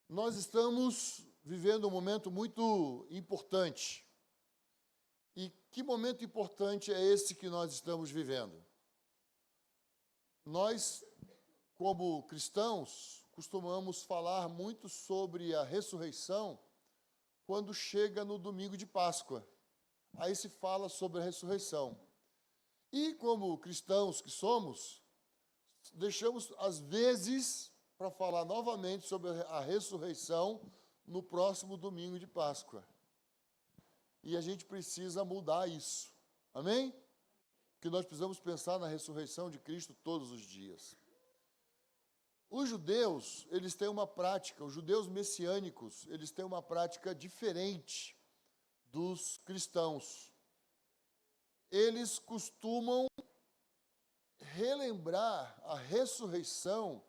Nós estamos vivendo um momento muito importante. E que momento importante é esse que nós estamos vivendo? Nós, como cristãos, costumamos falar muito sobre a ressurreição quando chega no domingo de Páscoa. Aí se fala sobre a ressurreição. E como cristãos que somos, deixamos às vezes para falar novamente sobre a ressurreição no próximo domingo de Páscoa. E a gente precisa mudar isso. Amém? Porque nós precisamos pensar na ressurreição de Cristo todos os dias. Os judeus, eles têm uma prática, os judeus messiânicos, eles têm uma prática diferente dos cristãos. Eles costumam relembrar a ressurreição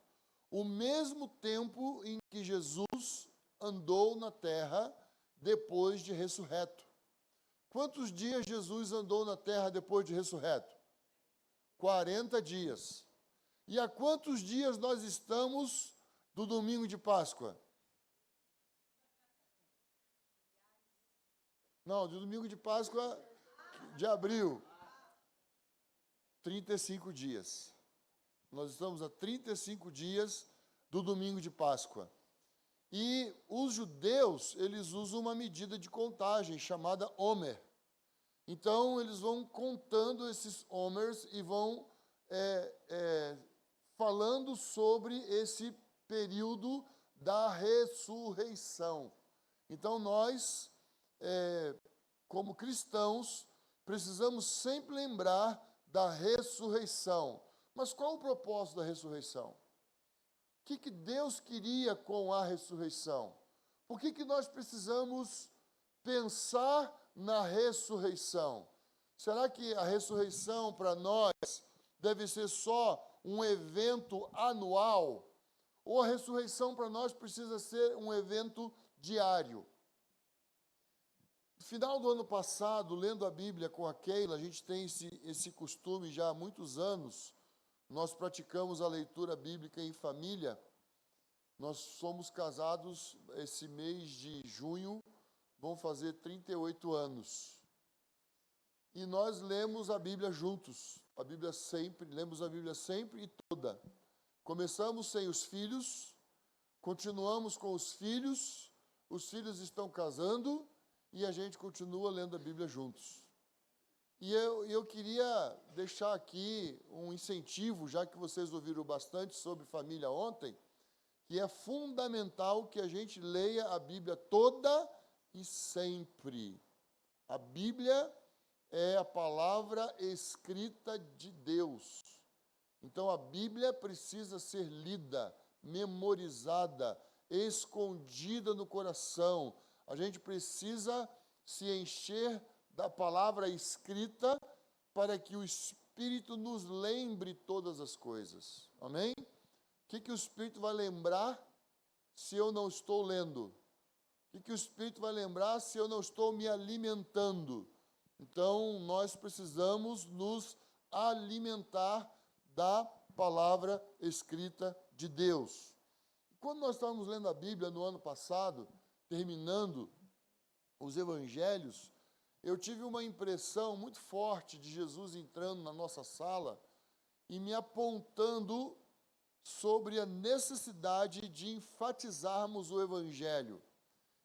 o mesmo tempo em que Jesus andou na terra depois de ressurreto. Quantos dias Jesus andou na terra depois de ressurreto? 40 dias. E há quantos dias nós estamos do domingo de Páscoa? Não, do domingo de Páscoa de abril. 35 dias. Nós estamos a 35 dias do domingo de Páscoa. E os judeus, eles usam uma medida de contagem chamada Homer. Então, eles vão contando esses Homers e vão falando sobre esse período da ressurreição. Então, nós, como cristãos, precisamos sempre lembrar da ressurreição. Mas qual o propósito da ressurreição? O que Deus queria com a ressurreição? Por que nós precisamos pensar na ressurreição? Será que a ressurreição para nós deve ser só um evento anual? Ou a ressurreição para nós precisa ser um evento diário? No final do ano passado, lendo a Bíblia com a Keila, a gente tem esse costume já há muitos anos. Nós praticamos a leitura bíblica em família. Nós somos casados esse mês de junho, vão fazer 38 anos. E nós lemos a Bíblia juntos. Lemos a Bíblia sempre e toda. Começamos sem os filhos, continuamos com os filhos estão casando e a gente continua lendo a Bíblia juntos. E eu queria deixar aqui um incentivo, já que vocês ouviram bastante sobre família ontem, que é fundamental que a gente leia a Bíblia toda e sempre. A Bíblia é a palavra escrita de Deus. Então, a Bíblia precisa ser lida, memorizada, escondida no coração. A gente precisa se encher da palavra escrita para que o Espírito nos lembre todas as coisas. Amém? O que o Espírito vai lembrar se eu não estou lendo? O que o Espírito vai lembrar se eu não estou me alimentando? Então, nós precisamos nos alimentar da palavra escrita de Deus. Quando nós estávamos lendo a Bíblia no ano passado, terminando os evangelhos, eu tive uma impressão muito forte de Jesus entrando na nossa sala e me apontando sobre a necessidade de enfatizarmos o Evangelho.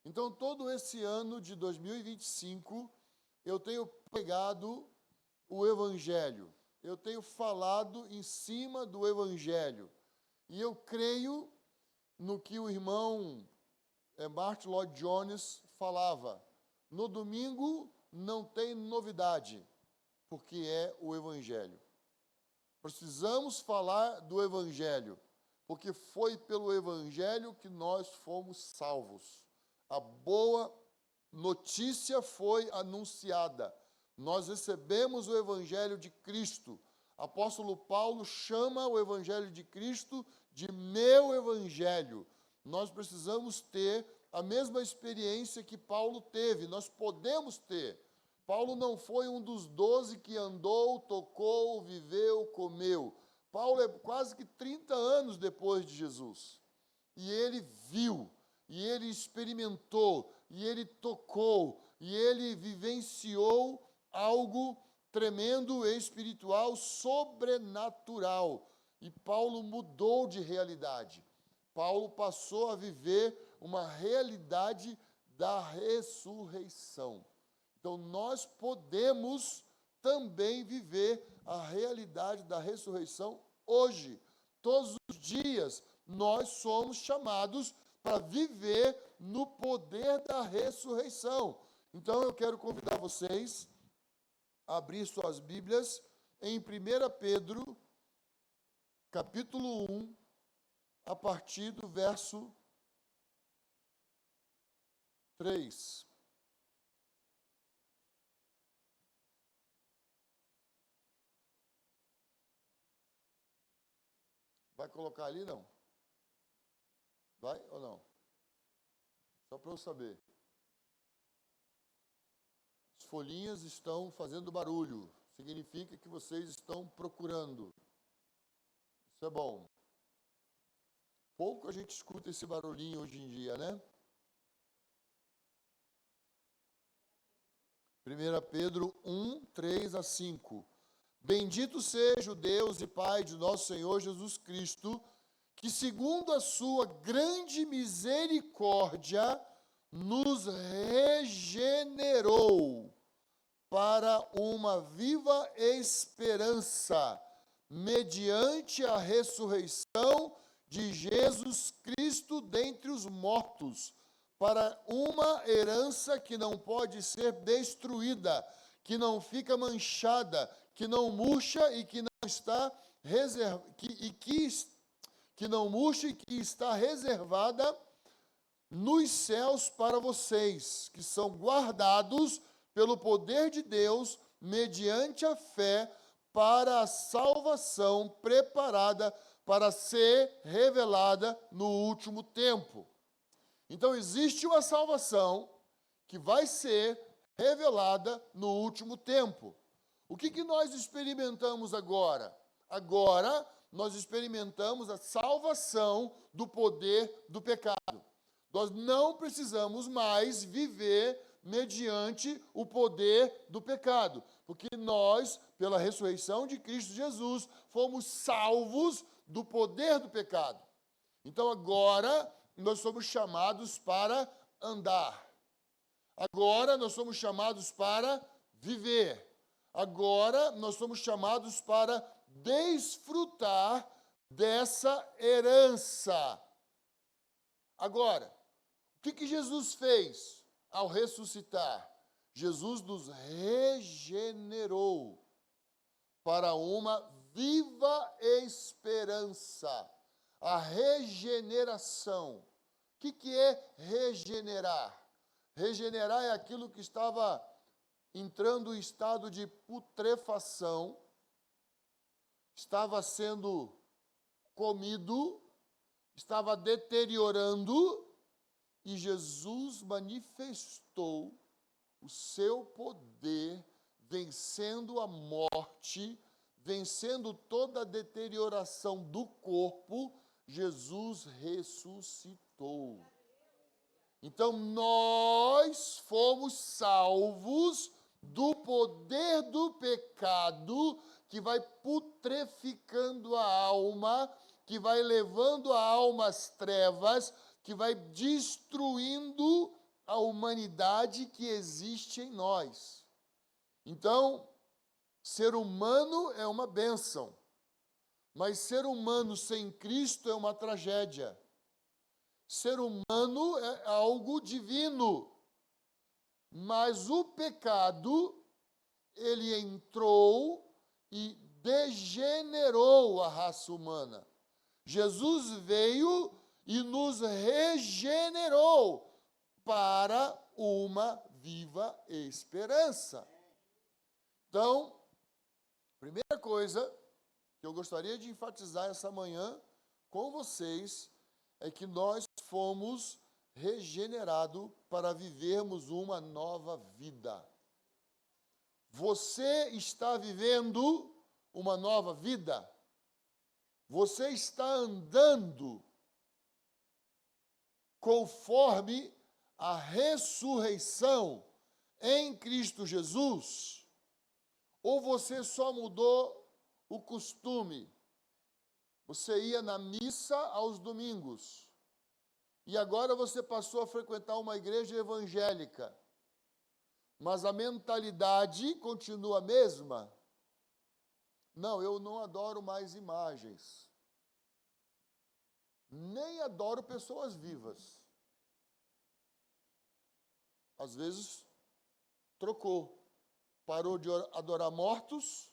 Então, todo esse ano de 2025, eu tenho pregado o Evangelho. Eu tenho falado em cima do Evangelho. E eu creio no que o irmão Martin Lloyd Jones falava. No domingo não tem novidade, porque é o Evangelho. Precisamos falar do Evangelho, porque foi pelo Evangelho que nós fomos salvos. A boa notícia foi anunciada. Nós recebemos o Evangelho de Cristo. Apóstolo Paulo chama o Evangelho de Cristo de meu Evangelho. Nós precisamos ter a mesma experiência que Paulo teve. Nós podemos ter. Paulo não foi um dos 12 que andou, tocou, viveu, comeu. Paulo é quase que 30 anos depois de Jesus. E ele viu, e ele experimentou, e ele tocou, e ele vivenciou algo tremendo, espiritual, sobrenatural. E Paulo mudou de realidade. Paulo passou a viver uma realidade da ressurreição. Então, nós podemos também viver a realidade da ressurreição hoje. Todos os dias, nós somos chamados para viver no poder da ressurreição. Então, eu quero convidar vocês a abrir suas Bíblias em 1 Pedro, capítulo 1, a partir do verso 3. Vai colocar ali, não? Vai ou não? Só para eu saber. As folhinhas estão fazendo barulho. Significa que vocês estão procurando. Isso é bom. Pouco a gente escuta esse barulhinho hoje em dia, né? 1 Pedro 1, 3 a 5. Bendito seja o Deus e Pai de nosso Senhor Jesus Cristo, que segundo a sua grande misericórdia, nos regenerou para uma viva esperança, mediante a ressurreição de Jesus Cristo dentre os mortos, para uma herança que não pode ser destruída, que não fica manchada, que não murcha e que não está que não murcha e que está reservada nos céus para vocês, que são guardados pelo poder de Deus, mediante a fé, para a salvação preparada para ser revelada no último tempo. Então, existe uma salvação que vai ser revelada no último tempo. O que nós experimentamos agora? Agora, nós experimentamos a salvação do poder do pecado. Nós não precisamos mais viver mediante o poder do pecado, porque nós, pela ressurreição de Cristo Jesus, fomos salvos do poder do pecado. Então, agora, nós somos chamados para andar. Agora, nós somos chamados para viver. Agora, nós somos chamados para desfrutar dessa herança. Agora, o que Jesus fez ao ressuscitar? Jesus nos regenerou para uma viva esperança. A regeneração. O que é regenerar? Regenerar é aquilo que estava entrando em estado de putrefação, estava sendo comido, estava deteriorando, e Jesus manifestou o seu poder, vencendo a morte, vencendo toda a deterioração do corpo. Jesus ressuscitou. Então, nós fomos salvos do poder do pecado, que vai putreficando a alma, que vai levando a alma às trevas, que vai destruindo a humanidade que existe em nós. Então, ser humano é uma bênção, mas ser humano sem Cristo é uma tragédia. Ser humano é algo divino, mas o pecado, ele entrou e degenerou a raça humana. Jesus veio e nos regenerou para uma viva esperança. Então, primeira coisa que eu gostaria de enfatizar essa manhã com vocês é que nós fomos regenerados para vivermos uma nova vida. Você está vivendo uma nova vida? Você está andando conforme a ressurreição em Cristo Jesus? Ou você só mudou o costume? Você ia na missa aos domingos e agora você passou a frequentar uma igreja evangélica, mas a mentalidade continua a mesma? Não, eu não adoro mais imagens. Nem adoro pessoas vivas. Às vezes, trocou. Parou de adorar mortos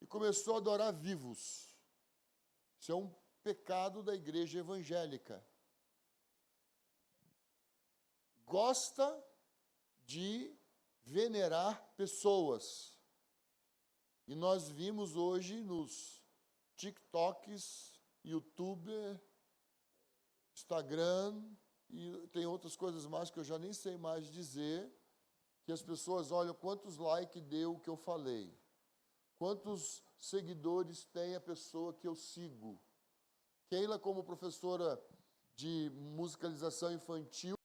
e começou a adorar vivos. Isso é um pecado da igreja evangélica. Gosta de venerar pessoas. E nós vimos hoje nos TikToks, YouTube, Instagram, e tem outras coisas mais que eu já nem sei mais dizer, que as pessoas olham quantos likes deu o que eu falei, quantos seguidores tem a pessoa que eu sigo. Keila, como professora de musicalização infantil,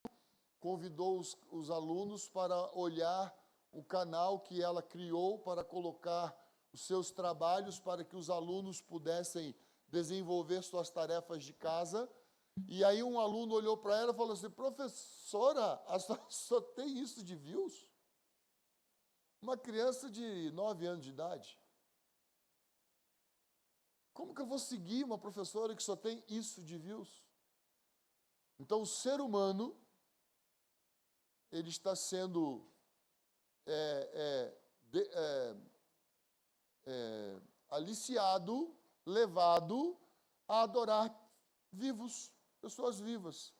convidou os alunos para olhar o canal que ela criou para colocar os seus trabalhos para que os alunos pudessem desenvolver suas tarefas de casa. E aí um aluno olhou para ela e falou assim: professora, a senhora só tem isso de views? Uma criança de 9 anos de idade. Como que eu vou seguir uma professora que só tem isso de views? Então, o ser humano, ele está sendo aliciado, levado a adorar vivos, pessoas vivas.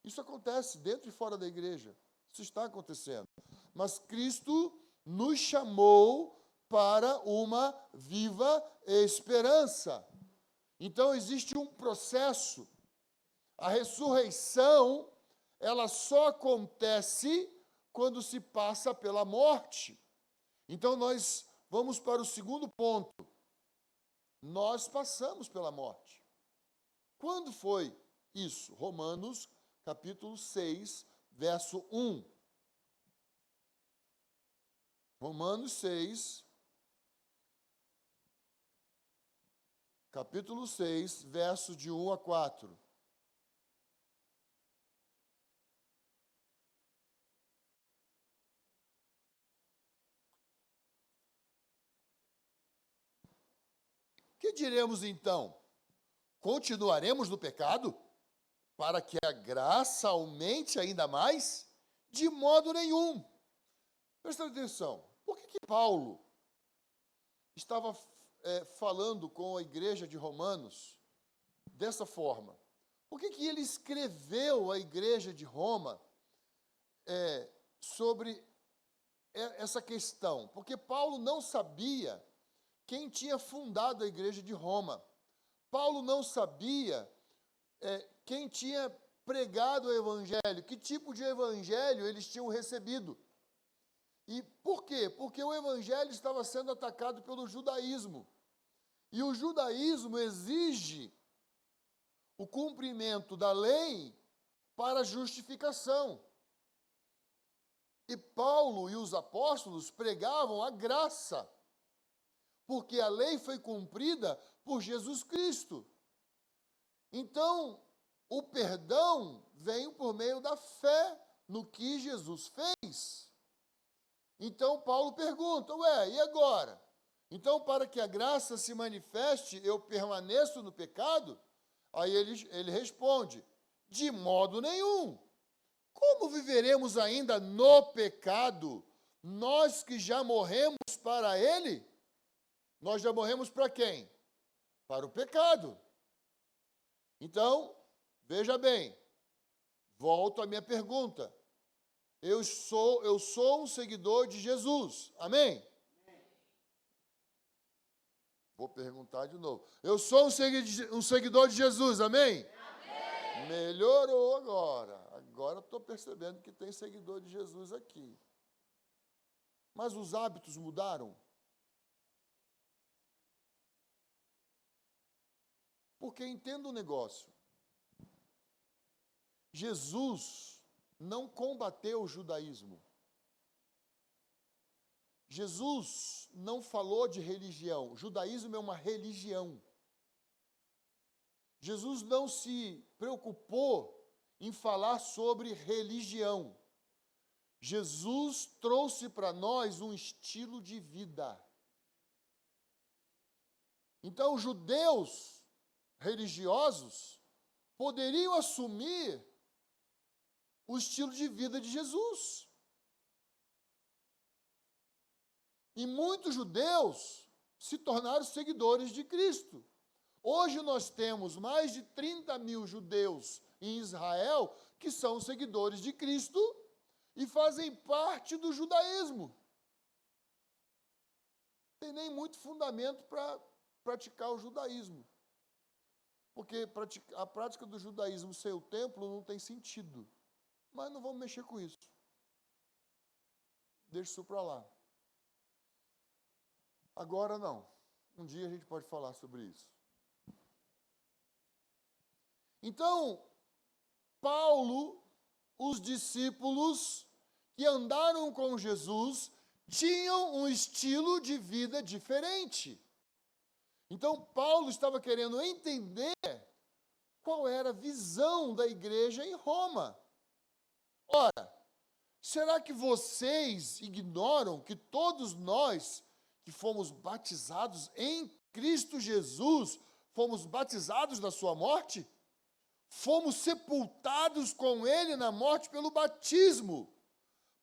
Isso acontece dentro e fora da igreja. Isso está acontecendo. Mas Cristo nos chamou para uma viva esperança. Então, existe um processo. A ressurreição, ela só acontece quando se passa pela morte. Então, nós vamos para o segundo ponto. Nós passamos pela morte. Quando foi isso? Romanos, capítulo 6, verso 1. Romanos 6, capítulo 6, verso de 1 a 4. Que diremos então? Continuaremos no pecado para que a graça aumente ainda mais? De modo nenhum. Presta atenção. Por que Paulo estava falando com a igreja de Romanos dessa forma? Por que ele escreveu à igreja de Roma sobre essa questão? Porque Paulo não sabia quem tinha fundado a igreja de Roma. Paulo não sabia quem tinha pregado o evangelho, que tipo de evangelho eles tinham recebido. E por quê? Porque o evangelho estava sendo atacado pelo judaísmo. E o judaísmo exige o cumprimento da lei para justificação. E Paulo e os apóstolos pregavam a graça, porque a lei foi cumprida por Jesus Cristo. Então, o perdão vem por meio da fé no que Jesus fez. Então, Paulo pergunta, e agora? Então, para que a graça se manifeste, eu permaneço no pecado? Aí ele responde, de modo nenhum. Como viveremos ainda no pecado, nós que já morremos para ele? Nós já morremos para quem? Para o pecado. Então, veja bem, volto à minha pergunta. Eu sou um seguidor de Jesus, amém? Vou perguntar de novo. Eu sou um seguidor de Jesus, amém? Amém. Melhorou agora. Agora estou percebendo que tem seguidor de Jesus aqui. Mas os hábitos mudaram? Porque entenda um negócio. Jesus não combateu o judaísmo. Jesus não falou de religião. O judaísmo é uma religião. Jesus não se preocupou em falar sobre religião. Jesus trouxe para nós um estilo de vida. Então, os judeus religiosos poderiam assumir o estilo de vida de Jesus. E muitos judeus se tornaram seguidores de Cristo. Hoje nós temos mais de 30 mil judeus em Israel que são seguidores de Cristo e fazem parte do judaísmo. Não tem nem muito fundamento para praticar o judaísmo. Porque a prática do judaísmo sem o templo não tem sentido. Mas não vamos mexer com isso. Deixa isso para lá. Agora não. Um dia a gente pode falar sobre isso. Então, Paulo, os discípulos que andaram com Jesus, tinham um estilo de vida diferente. Então, Paulo estava querendo entender qual era a visão da igreja em Roma. Ora, será que vocês ignoram que todos nós que fomos batizados em Cristo Jesus, fomos batizados na sua morte? Fomos sepultados com ele na morte pelo batismo,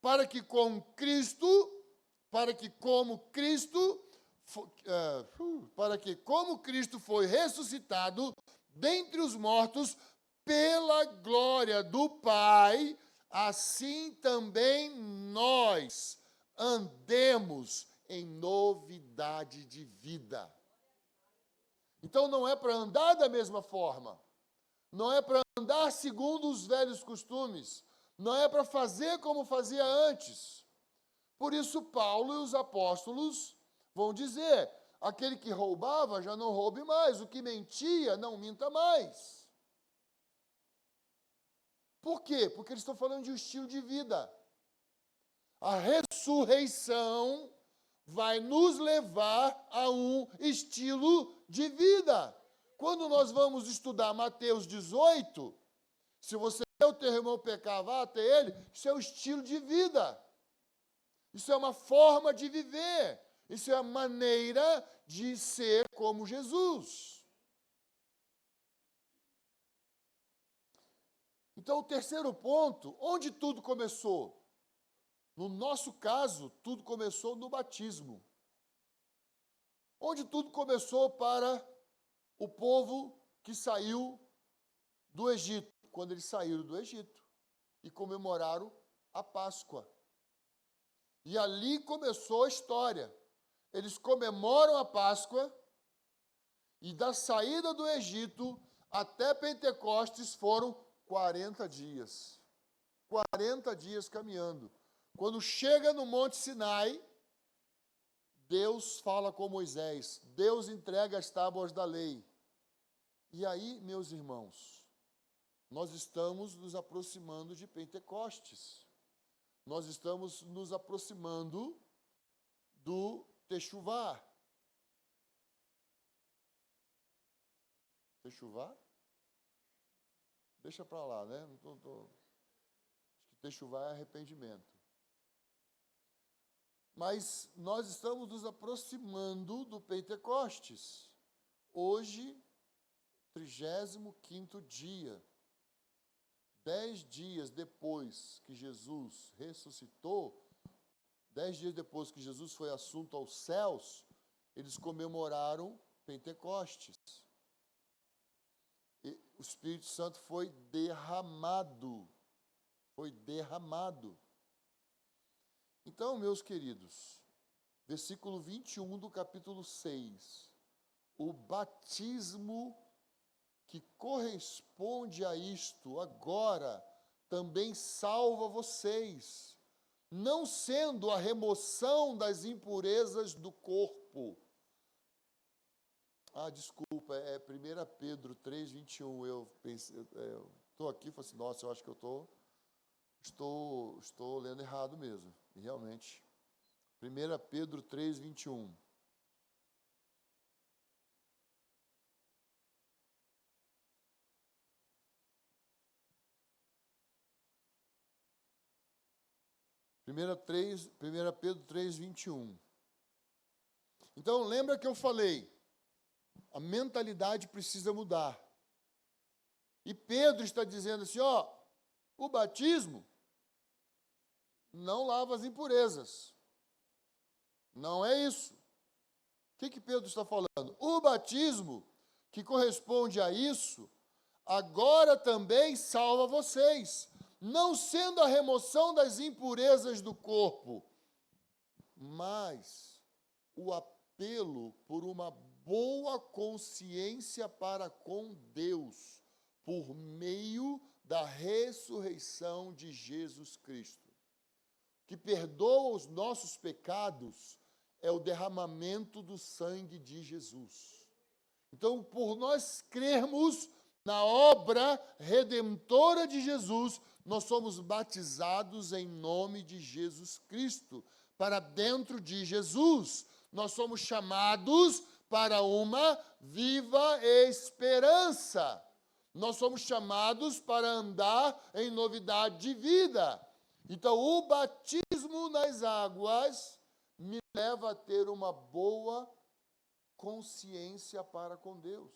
para que como Cristo foi ressuscitado dentre os mortos pela glória do Pai, assim também nós andemos em novidade de vida. Então não é para andar da mesma forma. Não é para andar segundo os velhos costumes. Não é para fazer como fazia antes. Por isso, Paulo e os apóstolos vão dizer: aquele que roubava já não roube mais, o que mentia não minta mais. Por quê? Porque eles estão falando de um estilo de vida. A ressurreição vai nos levar a um estilo de vida. Quando nós vamos estudar Mateus 18, se você vê o teu irmão pecar, vá até ele, isso é o estilo de vida. Isso é uma forma de viver. Isso é a maneira de ser como Jesus. Então, o terceiro ponto, onde tudo começou? No nosso caso, tudo começou no batismo. Onde tudo começou para o povo que saiu do Egito, quando eles saíram do Egito e comemoraram a Páscoa. E ali começou a história. Eles comemoram a Páscoa e da saída do Egito até Pentecostes foram 40 dias. 40 dias caminhando. Quando chega no Monte Sinai, Deus fala com Moisés, Deus entrega as tábuas da lei. E aí, meus irmãos, nós estamos nos aproximando de Pentecostes. Nós estamos nos aproximando do Techuvá. Techuvá? Deixa para lá, né? Acho que Techuvá é arrependimento. Mas nós estamos nos aproximando do Pentecostes. Hoje, 35º dia. 10 dias depois que Jesus ressuscitou, 10 dias depois que Jesus foi assunto aos céus, eles comemoraram Pentecostes. E o Espírito Santo foi derramado. Foi derramado. Então, meus queridos, versículo 21 do capítulo 6. O batismo que corresponde a isto agora também salva vocês, não sendo a remoção das impurezas do corpo. Desculpa, é 1 Pedro 3, 21, eu estou aqui e falo assim, nossa, eu acho que estou lendo errado mesmo. E realmente, 1 Pedro 3, 21. Primeira Pedro 3, 21. Então, lembra que eu falei, a mentalidade precisa mudar. E Pedro está dizendo assim, ó, o batismo não lava as impurezas. Não é isso. O que Pedro está falando? O batismo, que corresponde a isso, agora também salva vocês, não sendo a remoção das impurezas do corpo, mas o apelo por uma boa consciência para com Deus, por meio da ressurreição de Jesus Cristo, que perdoa os nossos pecados, é o derramamento do sangue de Jesus. Então, por nós crermos na obra redentora de Jesus, nós somos batizados em nome de Jesus Cristo, para dentro de Jesus. Nós somos chamados para uma viva esperança. Nós somos chamados para andar em novidade de vida. Então, o batismo nas águas me leva a ter uma boa consciência para com Deus.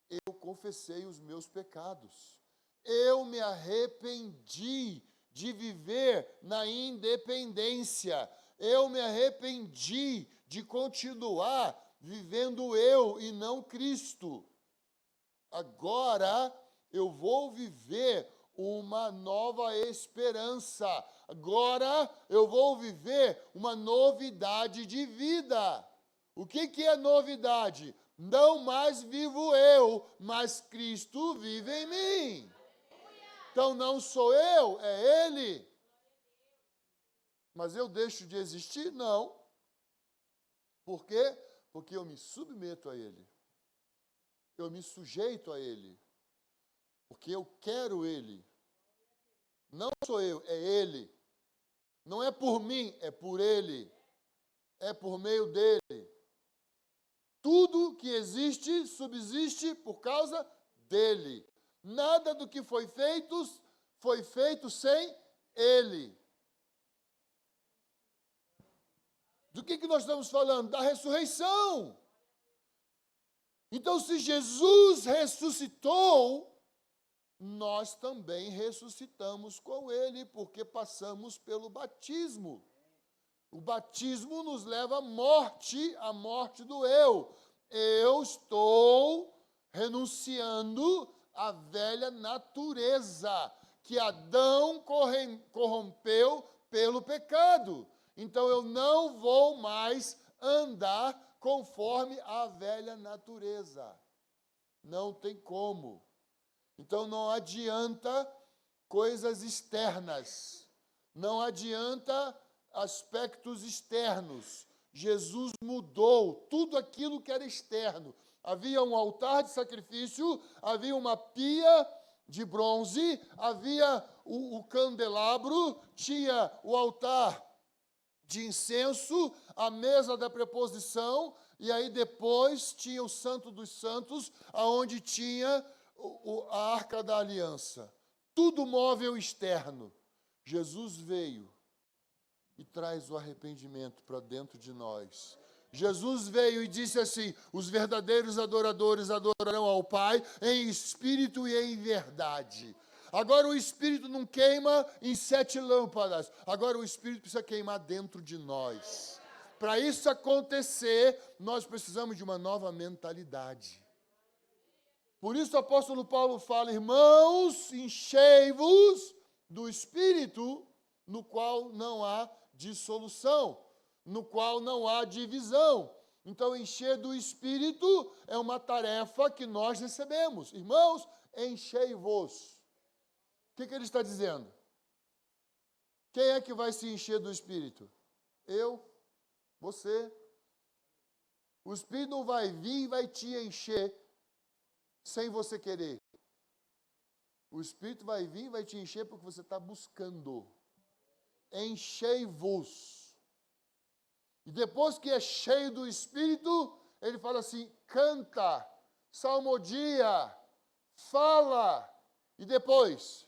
Eu confessei os meus pecados. Eu me arrependi de viver na independência. Eu me arrependi de continuar vivendo eu e não Cristo. Agora eu vou viver uma nova esperança. Agora eu vou viver uma novidade de vida. O que é novidade? Não mais vivo eu, mas Cristo vive em mim. Então não sou eu, é Ele. Mas eu deixo de existir? Não. Por quê? Porque eu me submeto a Ele. Eu me sujeito a Ele. Porque eu quero Ele. Não sou eu, é Ele. Não é por mim, é por Ele. É por meio dEle. Tudo que existe, subsiste por causa dEle. Nada do que foi feito sem Ele. Do que nós estamos falando? Da ressurreição. Então, se Jesus ressuscitou, nós também ressuscitamos com Ele, porque passamos pelo batismo. O batismo nos leva à morte do eu. Eu estou renunciando à velha natureza que Adão corrompeu pelo pecado. Então eu não vou mais andar conforme a velha natureza. Não tem como. Então não adianta coisas externas. Não adianta aspectos externos. Jesus mudou tudo aquilo que era externo. Havia um altar de sacrifício, havia uma pia de bronze, havia o candelabro, tinha o altar de incenso, a mesa da preposição, e aí depois tinha o Santo dos Santos, aonde tinha a Arca da Aliança. Tudo móvel externo. Jesus veio e traz o arrependimento para dentro de nós. Jesus veio e disse assim, os verdadeiros adoradores adorarão ao Pai em espírito e em verdade. Agora o Espírito não queima em 7 lâmpadas. Agora o Espírito precisa queimar dentro de nós. Para isso acontecer, nós precisamos de uma nova mentalidade. Por isso o apóstolo Paulo fala, irmãos, enchei-vos do Espírito, no qual não há dissolução, no qual não há divisão. Então, encher do Espírito é uma tarefa que nós recebemos. Irmãos, enchei-vos. O que ele está dizendo? Quem é que vai se encher do Espírito? Eu, você. O Espírito não vai vir e vai te encher sem você querer. O Espírito vai vir e vai te encher porque você está buscando. Enchei-vos. E depois que é cheio do Espírito, ele fala assim, canta, salmodia, fala. E depois,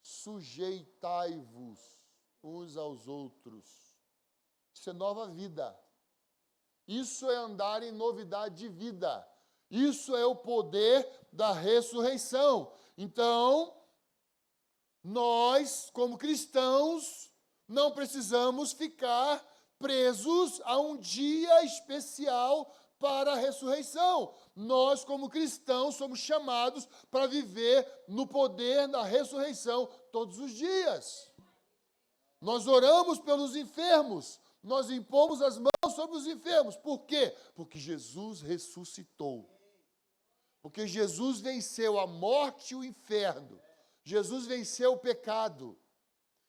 sujeitai-vos uns aos outros. Isso é nova vida. Isso é andar em novidade de vida. Isso é o poder da ressurreição. Então, nós, como cristãos, não precisamos ficar presos a um dia especial para a ressurreição. Nós, como cristãos, somos chamados para viver no poder da ressurreição todos os dias. Nós oramos pelos enfermos, nós impomos as mãos sobre os enfermos. Por quê? Porque Jesus ressuscitou. Porque Jesus venceu a morte e o inferno. Jesus venceu o pecado.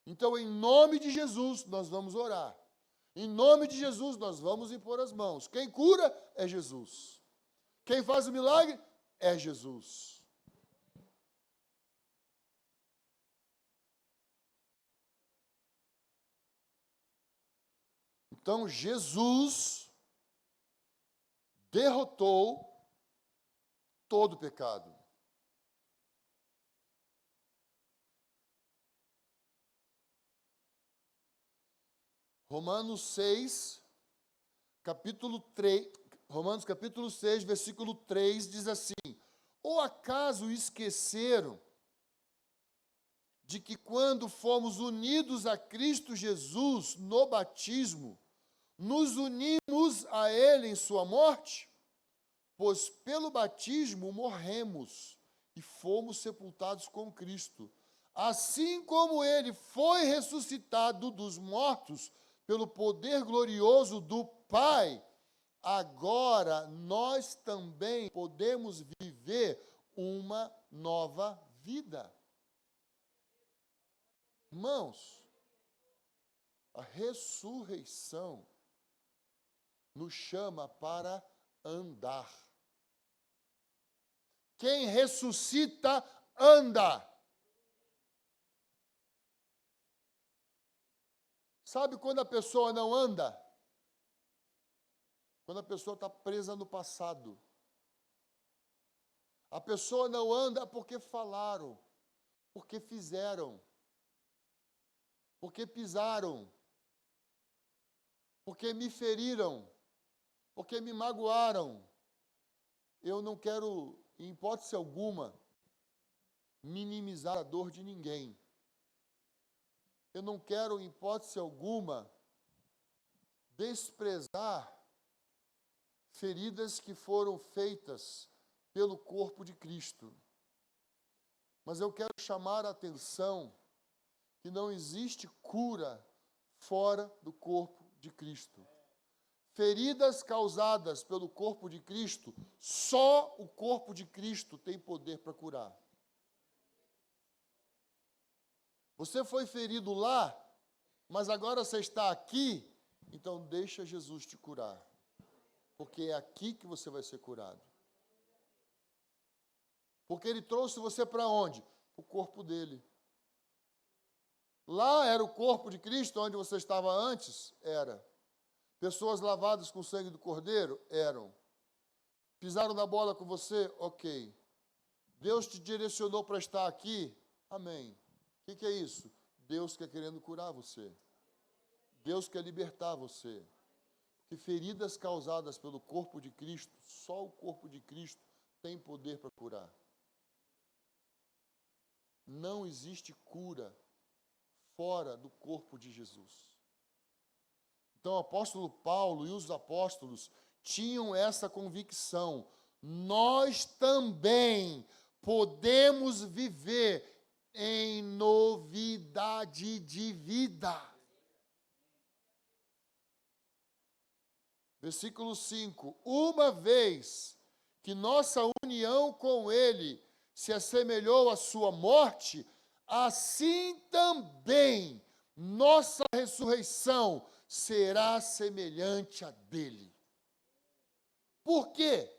Então, em nome de Jesus, nós vamos orar. Em nome de Jesus, nós vamos impor as mãos. Quem cura é Jesus. Quem faz o milagre é Jesus. Então, Jesus derrotou todo o pecado. Romanos 6, capítulo 3, Romanos capítulo 6, versículo 3 diz assim: ou acaso esqueceram de que quando fomos unidos a Cristo Jesus no batismo, nos unimos a Ele em sua morte? Pois pelo batismo morremos e fomos sepultados com Cristo. Assim como Ele foi ressuscitado dos mortos pelo poder glorioso do Pai, agora nós também podemos viver uma nova vida. Irmãos, a ressurreição nos chama para andar. Quem ressuscita, anda. Sabe quando a pessoa não anda? Quando a pessoa está presa no passado. A pessoa não anda porque falaram, porque fizeram, porque pisaram, porque me feriram, porque me magoaram. Eu não quero, em hipótese alguma, minimizar a dor de ninguém. Eu não quero, em hipótese alguma, desprezar feridas que foram feitas pelo corpo de Cristo. Mas eu quero chamar a atenção que não existe cura fora do corpo de Cristo. Feridas causadas pelo corpo de Cristo, só o corpo de Cristo tem poder para curar. Você foi ferido lá, mas agora você está aqui, então deixa Jesus te curar. Porque é aqui que você vai ser curado. Porque Ele trouxe você para onde? O corpo dele. Lá era o corpo de Cristo, onde você estava antes? Era. Pessoas lavadas com o sangue do Cordeiro? Eram. Pisaram na bola com você? Ok. Deus te direcionou para estar aqui? Amém. O que é isso? Deus quer querendo curar você. Deus quer libertar você. Que feridas causadas pelo corpo de Cristo, só o corpo de Cristo tem poder para curar. Não existe cura fora do corpo de Jesus. Então, o apóstolo Paulo e os apóstolos tinham essa convicção. Nós também podemos viver em novidade de vida. Versículo 5. Uma vez que nossa união com Ele se assemelhou à sua morte, assim também nossa ressurreição será semelhante à dele. Por quê?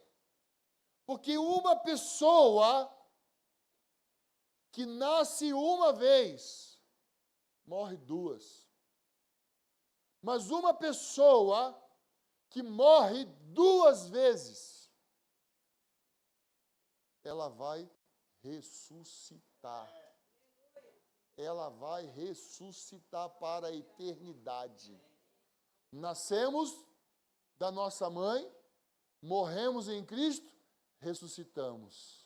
Porque uma pessoa que nasce uma vez, morre duas. Mas uma pessoa que morre duas vezes, ela vai ressuscitar. Ela vai ressuscitar para a eternidade. Nascemos da nossa mãe, morremos em Cristo, ressuscitamos.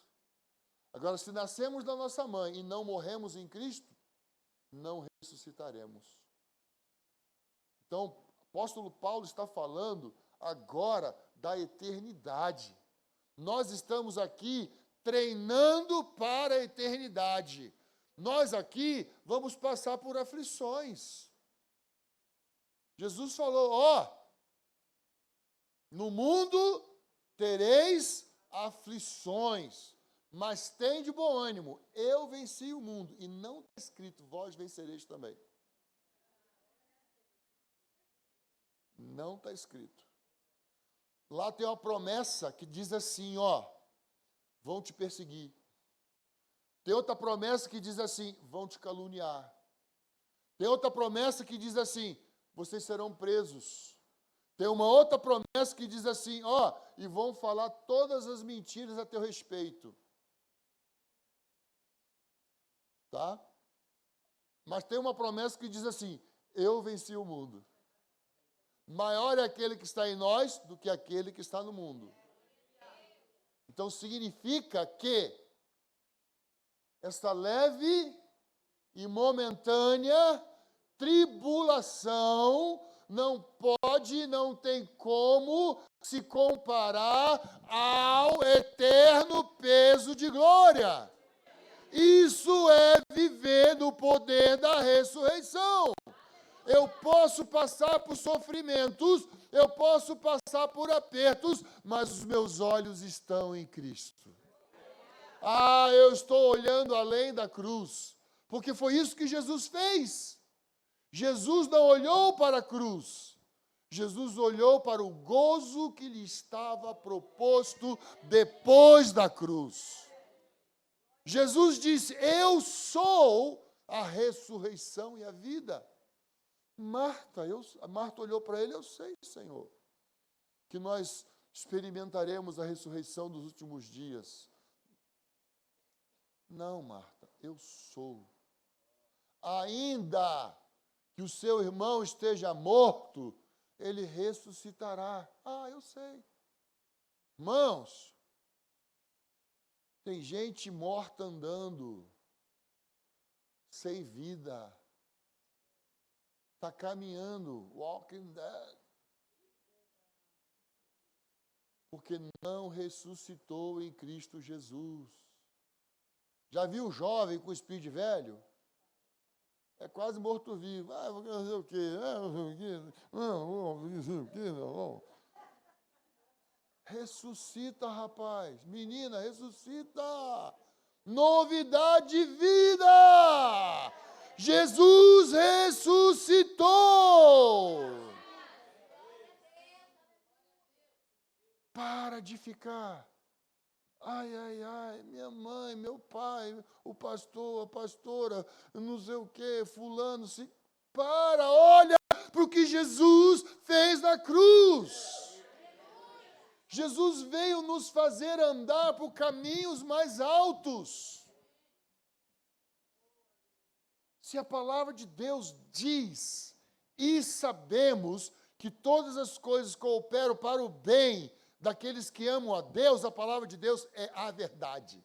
Agora, se nascemos da nossa mãe e não morremos em Cristo, não ressuscitaremos. Então, o apóstolo Paulo está falando agora da eternidade. Nós estamos aqui treinando para a eternidade. Nós aqui vamos passar por aflições. Jesus falou, no mundo tereis aflições, mas tende bom ânimo, eu venci o mundo. E não está escrito, vós vencereis também. Não está escrito. Lá tem uma promessa que diz assim, vão te perseguir. Tem outra promessa que diz assim, vão te caluniar. Tem outra promessa que diz assim, vocês serão presos. Tem uma outra promessa que diz assim, e vão falar todas as mentiras a teu respeito. Tá? Mas tem uma promessa que diz assim, eu venci o mundo. Maior é aquele que está em nós do que aquele que está no mundo. Então significa que esta leve e momentânea tribulação não pode, não tem como se comparar ao eterno peso de glória. Isso é viver no poder da ressurreição. Eu posso passar por sofrimentos, eu posso passar por apertos, mas os meus olhos estão em Cristo. Eu estou olhando além da cruz, porque foi isso que Jesus fez. Jesus não olhou para a cruz, Jesus olhou para o gozo que lhe estava proposto depois da cruz. Jesus disse, eu sou a ressurreição e a vida. Marta olhou para ele, eu sei, Senhor, que nós experimentaremos a ressurreição dos últimos dias. Não, Marta, eu sou. Ainda que o seu irmão esteja morto, ele ressuscitará. Eu sei. Irmãos, tem gente morta andando, sem vida. Está caminhando, walking dead. Porque não ressuscitou em Cristo Jesus. Já viu o jovem com espírito de velho? É quase morto-vivo. Vou fazer o quê? Não fazer o quê, não. Ressuscita, rapaz. Menina, ressuscita. Novidade de vida. Jesus ressuscitou. Para de ficar. Minha mãe, meu pai, o pastor, a pastora, não sei o quê, fulano. Olha para o que Jesus fez na cruz. Jesus veio nos fazer andar por caminhos mais altos. Se a palavra de Deus diz, e sabemos que todas as coisas cooperam para o bem daqueles que amam a Deus, a palavra de Deus é a verdade.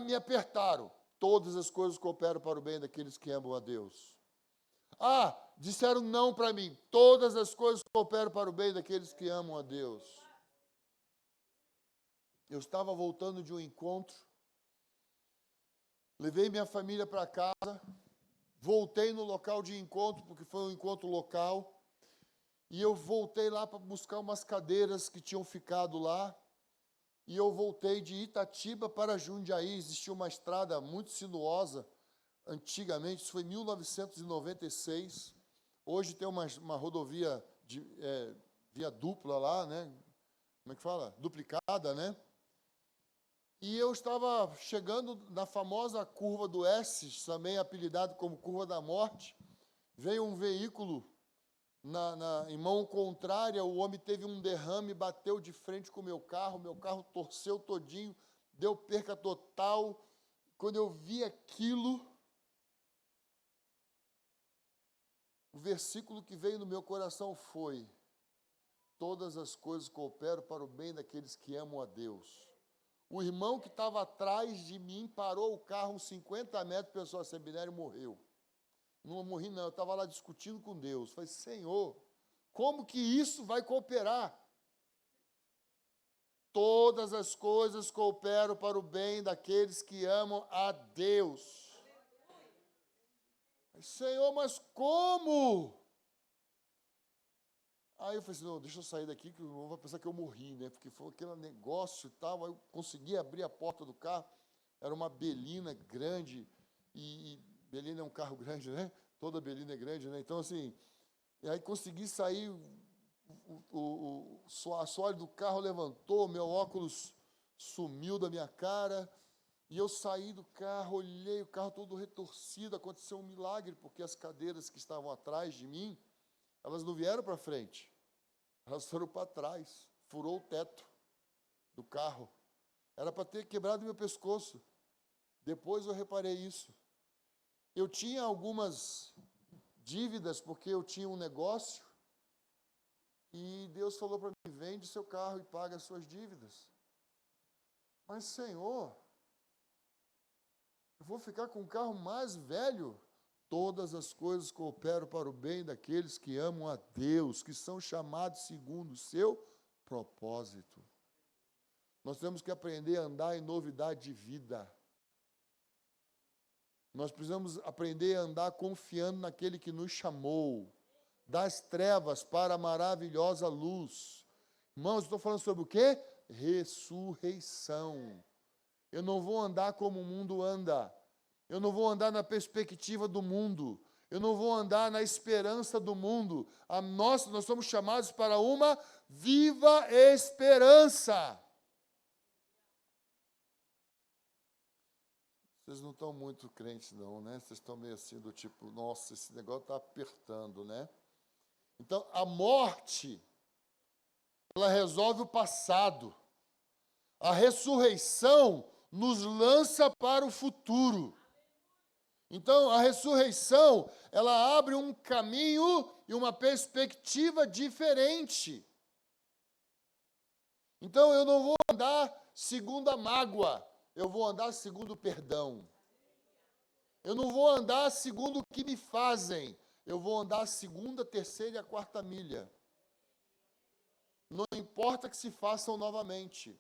Me apertaram. Todas as coisas cooperam para o bem daqueles que amam a Deus. Disseram não para mim. Todas as coisas cooperam para o bem daqueles que amam a Deus. Eu estava voltando de um encontro. Levei minha família para casa. Voltei no local de encontro, porque foi um encontro local. E eu voltei lá para buscar umas cadeiras que tinham ficado lá. E eu voltei de Itatiba para Jundiaí. Existia uma estrada muito sinuosa. Antigamente, isso foi em 1996. Hoje tem uma rodovia via dupla lá, né? Como é que fala? Duplicada, né? E eu estava chegando na famosa curva do S, também apelidado como curva da morte. Veio um veículo em mão contrária, o homem teve um derrame, bateu de frente com o meu carro torceu todinho, deu perca total. Quando eu vi aquilo, o versículo que veio no meu coração foi: todas as coisas cooperam para o bem daqueles que amam a Deus. O irmão que estava atrás de mim parou o carro uns 50 metros, pensou: a seminário morreu. Não morri não, eu estava lá discutindo com Deus. Falei: Senhor, como que isso vai cooperar? Todas as coisas cooperam para o bem daqueles que amam a Deus. Senhor, mas como? Aí eu falei assim: não, deixa eu sair daqui, que o irmão vai pensar que eu morri, né? Porque foi aquele negócio e tal. Aí eu consegui abrir a porta do carro, era uma Belina grande, e Belina é um carro grande, né? Toda Belina é grande, né? Então, assim, e aí consegui sair, o assoalho do carro levantou, meu óculos sumiu da minha cara, e eu saí do carro, olhei o carro todo retorcido. Aconteceu um milagre, porque as cadeiras que estavam atrás de mim, elas não vieram para frente, elas foram para trás, furou o teto do carro. Era para ter quebrado meu pescoço. Depois eu reparei isso. Eu tinha algumas dívidas, porque eu tinha um negócio, e Deus falou para mim: vende seu carro e paga as suas dívidas. Mas, Senhor, eu vou ficar com um carro mais velho? Todas as coisas cooperam para o bem daqueles que amam a Deus, que são chamados segundo o seu propósito. Nós temos que aprender a andar em novidade de vida. Nós precisamos aprender a andar confiando naquele que nos chamou, das trevas para a maravilhosa luz. Irmãos, estou falando sobre o quê? Ressurreição. Eu não vou andar como o mundo anda. Eu não vou andar na perspectiva do mundo. Eu não vou andar na esperança do mundo. Nós somos chamados para uma viva esperança. Vocês não estão muito crentes, não, né? Vocês estão meio assim do tipo: nossa, esse negócio está apertando, né? Então, a morte, ela resolve o passado. A ressurreição nos lança para o futuro. Então, a ressurreição, ela abre um caminho e uma perspectiva diferente. Então, eu não vou andar segundo a mágoa, eu vou andar segundo o perdão. Eu não vou andar segundo o que me fazem, eu vou andar a segunda, terceira e a quarta milha. Não importa que se façam novamente.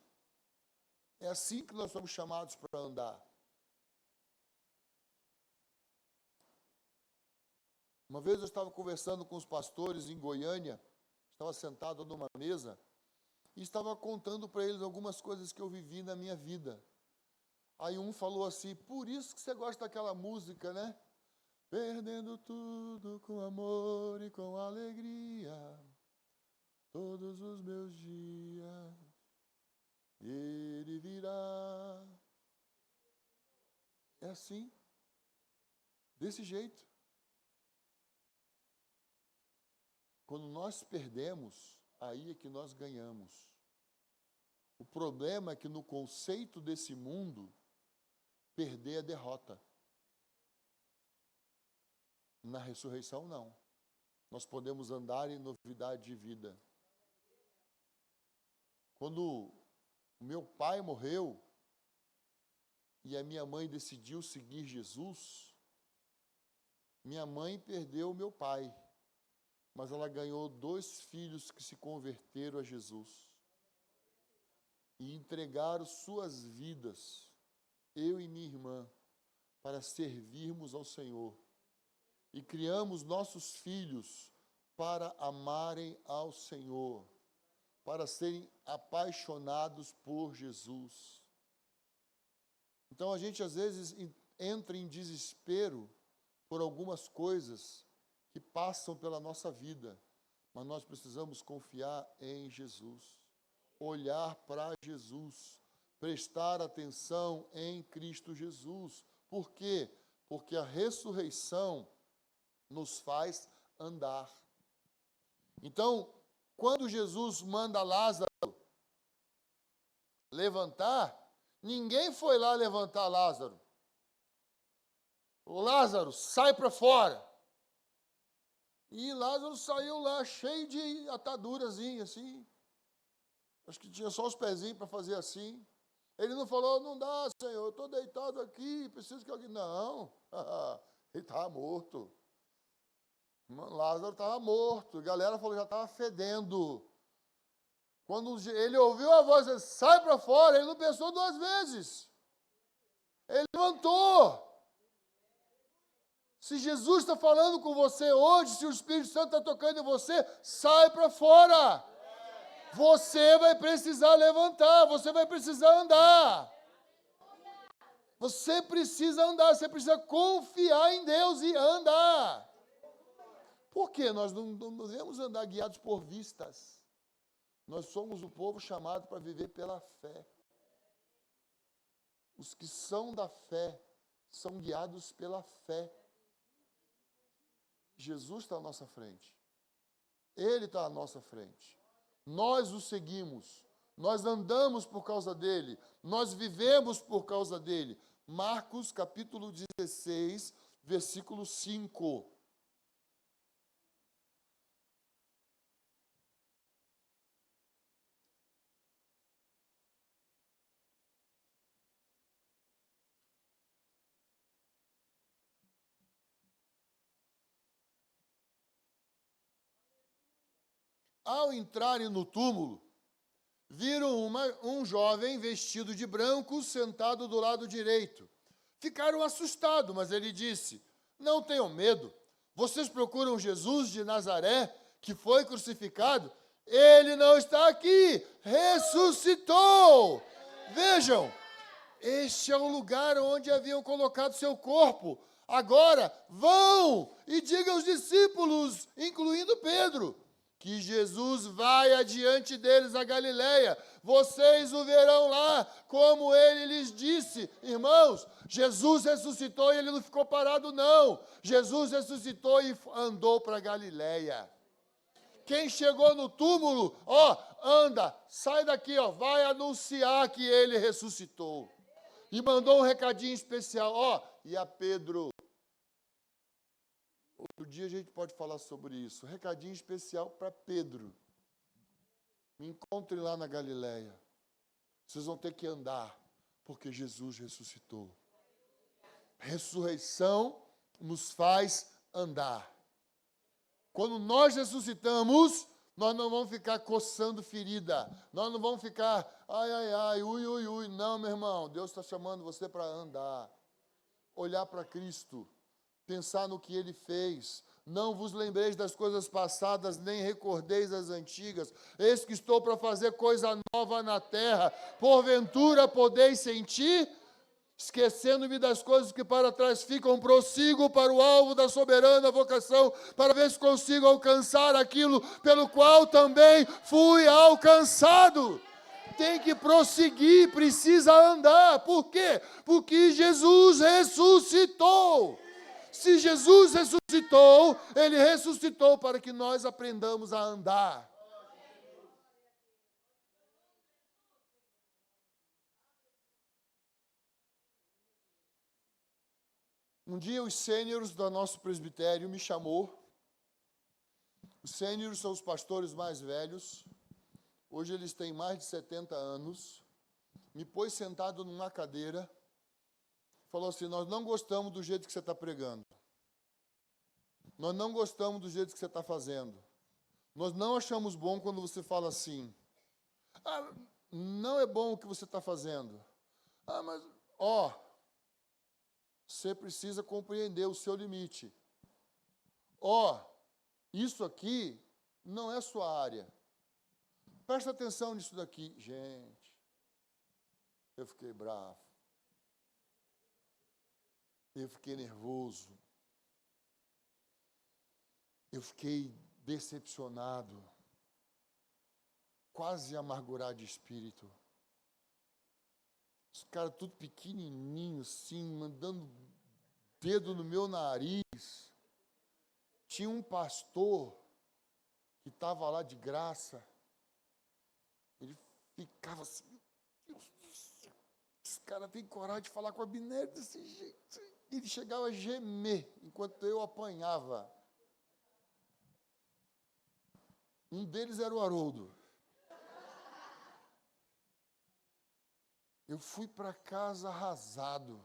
É assim que nós somos chamados para andar. Uma vez eu estava conversando com os pastores em Goiânia, estava sentado numa mesa, e estava contando para eles algumas coisas que eu vivi na minha vida. Aí um falou assim: por isso que você gosta daquela música, né? Perdendo tudo com amor e com alegria, todos os meus dias, Ele virá. É assim, desse jeito. Quando nós perdemos, aí é que nós ganhamos. O problema é que no conceito desse mundo, perder é derrota. Na ressurreição, não. Nós podemos andar em novidade de vida. Quando o meu pai morreu e a minha mãe decidiu seguir Jesus, minha mãe perdeu o meu pai, mas ela ganhou 2 filhos que se converteram a Jesus e entregaram suas vidas, eu e minha irmã, para servirmos ao Senhor. E criamos nossos filhos para amarem ao Senhor, para serem apaixonados por Jesus. Então a gente às vezes entra em desespero por algumas coisas que passam pela nossa vida, mas nós precisamos confiar em Jesus, olhar para Jesus, prestar atenção em Cristo Jesus. Por quê? Porque a ressurreição nos faz andar. Então, quando Jesus manda Lázaro levantar, ninguém foi lá levantar Lázaro. Lázaro, sai para fora. E Lázaro saiu lá cheio de atadurazinha, assim. Acho que tinha só os pezinhos para fazer assim. Ele não falou, não dá, Senhor, eu estou deitado aqui, preciso que alguém... Não, ele estava morto. Lázaro estava morto. A galera falou que já estava fedendo. Quando ele ouviu a voz, ele sai para fora, ele não pensou duas vezes. Ele levantou. Se Jesus está falando com você hoje, se o Espírito Santo está tocando em você, sai para fora. Você vai precisar levantar, você vai precisar andar. Você precisa andar, você precisa confiar em Deus e andar. Por quê? Nós não devemos andar guiados por vistas. Nós somos o povo chamado para viver pela fé. Os que são da fé são guiados pela fé. Jesus está à nossa frente. Ele está à nossa frente. Nós o seguimos. Nós andamos por causa dele. Nós vivemos por causa dele. Marcos capítulo 16, versículo 5. Ao entrarem no túmulo, viram um jovem vestido de branco sentado do lado direito. Ficaram assustados, mas ele disse, não tenham medo. Vocês procuram Jesus de Nazaré, que foi crucificado? Ele não está aqui, ressuscitou. Vejam, este é o lugar onde haviam colocado seu corpo. Agora, vão e digam aos discípulos, incluindo Pedro, que Jesus vai adiante deles a Galileia. Vocês o verão lá, como ele lhes disse. Irmãos, Jesus ressuscitou e ele não ficou parado, não. Jesus ressuscitou e andou para a Galileia. Quem chegou no túmulo, anda, sai daqui, vai anunciar que ele ressuscitou. E mandou um recadinho especial, e a Pedro. Outro dia a gente pode falar sobre isso. Recadinho especial para Pedro. Me encontrem lá na Galileia. Vocês vão ter que andar, porque Jesus ressuscitou. Ressurreição nos faz andar. Quando nós ressuscitamos, nós não vamos ficar coçando ferida. Nós não vamos ficar, ui. Não, meu irmão, Deus está chamando você para andar. Olhar para Cristo. Pensar no que ele fez. Não vos lembreis das coisas passadas, nem recordeis as antigas. Eis que estou para fazer coisa nova na terra. Porventura podeis sentir? Esquecendo-me das coisas que para trás ficam, prossigo para o alvo da soberana vocação, para ver se consigo alcançar aquilo pelo qual também fui alcançado. Tem que prosseguir, precisa andar. Por quê? Porque Jesus ressuscitou. Se Jesus ressuscitou, ele ressuscitou para que nós aprendamos a andar. Um dia os sêniores do nosso presbitério me chamou. Os sêniores são os pastores mais velhos. Hoje eles têm mais de 70 anos. Me pôs sentado numa cadeira. Falou assim, nós não gostamos do jeito que você está pregando. Nós não gostamos do jeito que você está fazendo. Nós não achamos bom quando você fala assim. Não é bom o que você está fazendo. Mas, você precisa compreender o seu limite. Isso aqui não é sua área. Presta atenção nisso daqui. Gente, eu fiquei bravo. Eu fiquei nervoso. Eu fiquei decepcionado. Quase amargurado de espírito. Os caras tudo pequenininho, assim, mandando dedo no meu nariz. Tinha um pastor que estava lá de graça. Ele ficava assim, meu Deus do céu, esse cara tem coragem de falar com a Abner desse jeito. Ele chegava a gemer enquanto eu apanhava. Um deles era o Haroldo. Eu fui para casa arrasado.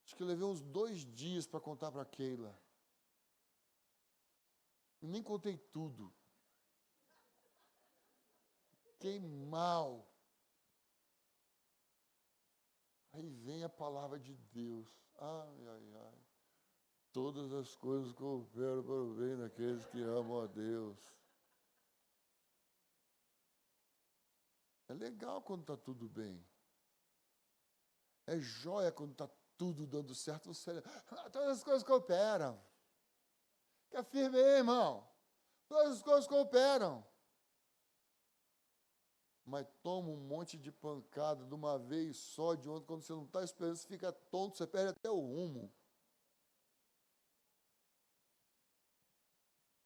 Acho que eu levei uns 2 dias para contar para a Keila. Eu nem contei tudo. Fiquei mal. Aí vem a palavra de Deus. Ai, ai, ai. Todas as coisas cooperam para o bem daqueles que amam a Deus. É legal quando está tudo bem. É joia quando está tudo dando certo. Você, todas as coisas cooperam. Fica firme aí, irmão. Todas as coisas cooperam. Mas toma um monte de pancada de uma vez só, de ontem, quando você não está esperando, você fica tonto, você perde até o rumo.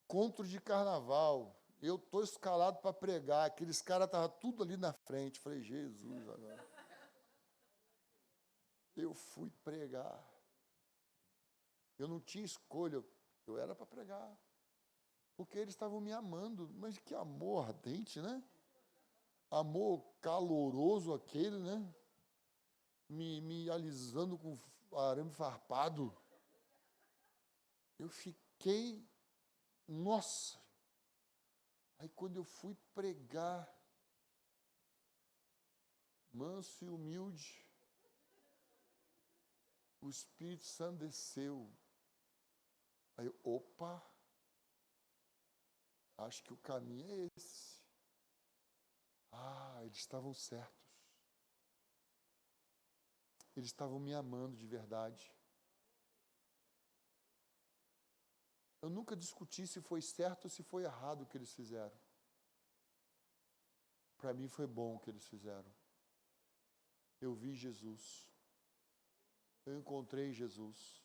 Encontro de carnaval. Eu estou escalado para pregar. Aqueles caras estavam tudo ali na frente. Falei, Jesus, agora. Eu fui pregar. Eu não tinha escolha. Eu era para pregar. Porque eles estavam me amando. Mas que amor ardente, né? Amor caloroso aquele, né? Me alisando com arame farpado. Eu fiquei... Nossa! Aí quando eu fui pregar, manso e humilde, o Espírito Santo desceu. Aí eu, opa, acho que o caminho é esse. Ah, eles estavam certos. Eles estavam me amando de verdade. Eu nunca discuti se foi certo ou se foi errado o que eles fizeram. Para mim foi bom o que eles fizeram. Eu vi Jesus. Eu encontrei Jesus.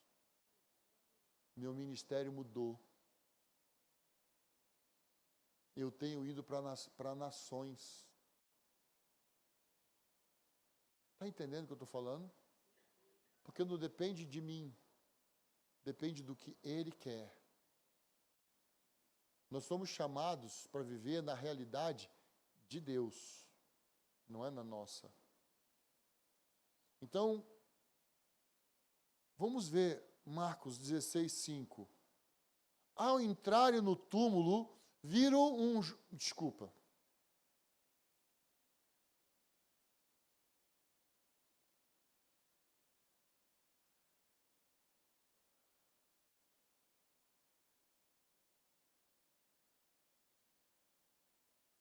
Meu ministério mudou. Eu tenho ido para nações. Está entendendo o que eu estou falando? Porque não depende de mim. Depende do que Ele quer. Nós somos chamados para viver na realidade de Deus, não é na nossa. Então, vamos ver Marcos 16, 5. Ao entrarem no túmulo, viram um... Desculpa.